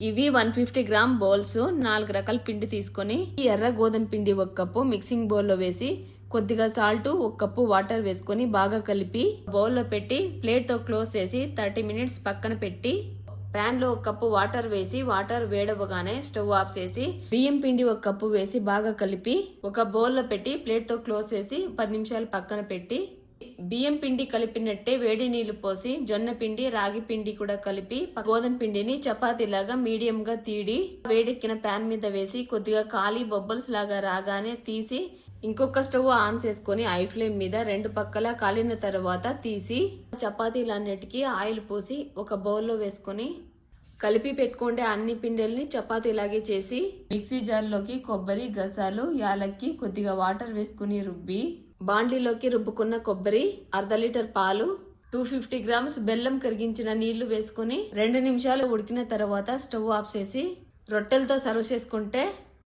ఇవి 150 gram bowls 4 రకాల పిండి తీసుకొని ఎర్ర గోధుమ పిండి 1 కప్పు మిక్సింగ్ బౌల్ లో వేసి కొద్దిగా సాల్ట్ 1 కప్పు వాటర్ వేసుకొని బాగా కలిపి బౌల్ లో పెట్టి ప్లేట్ తో క్లోజ్ చేసి 30 మినిట్స్ పక్కన పెట్టి ప్యాన్ లో 1 కప్పు వాటర్ వేసి వాటర్ వేడవగానే స్టవ్ ఆఫ్ చేసి బియ్యం పిండి 1 కప్పు వేసి బాగా కలిపి ఒక బౌల్ లో పెట్టి ప్లేట్ తో క్లోజ్ చేసి 10 నిమిషాలు పక్కన పెట్టి బియ్యం పిండి కలిపినట్టే వేడి నీళ్లు పోసి జొన్న పిండి రాగి పిండి కూడా కలిపి గోధుమ పిండిని చపాతీలాగా మీడియం గా తీడి వేడెక్కిన ప్యాన్ మీద వేసి కొద్దిగా కాలి బొబ్బల్స్ లాగా రాగానే తీసి ఇంకొక స్టవ్ ఆన్ చేసుకొని హై ఫ్లేమ్ మీద 2 పక్కల కాలిన తర్వాత తీసి చపాతీలన్నిటికీ ఆయిల్ పోసి ఒక బౌల్లో వేసుకొని కలిపి పెట్టుకుంటే అన్ని పిండిల్ని చపాతీలాగే చేసి మిక్సీ జార్లోకి కొబ్బరి గసాలు యాలక్కి కొద్దిగా వాటర్ వేసుకుని రుబ్బి బాండ్లీలోకి రుబ్బుకున్న కొబ్బరి 1/2 లీటర్ పాలు 250 గ్రామ్స్ బెల్లం కరిగించిన నీళ్లు వేసుకుని 2 నిమిషాలు ఉడికిన తర్వాత స్టవ్ ఆఫ్ చేసి రొట్టెలతో సర్వ్ చేసుకుంటే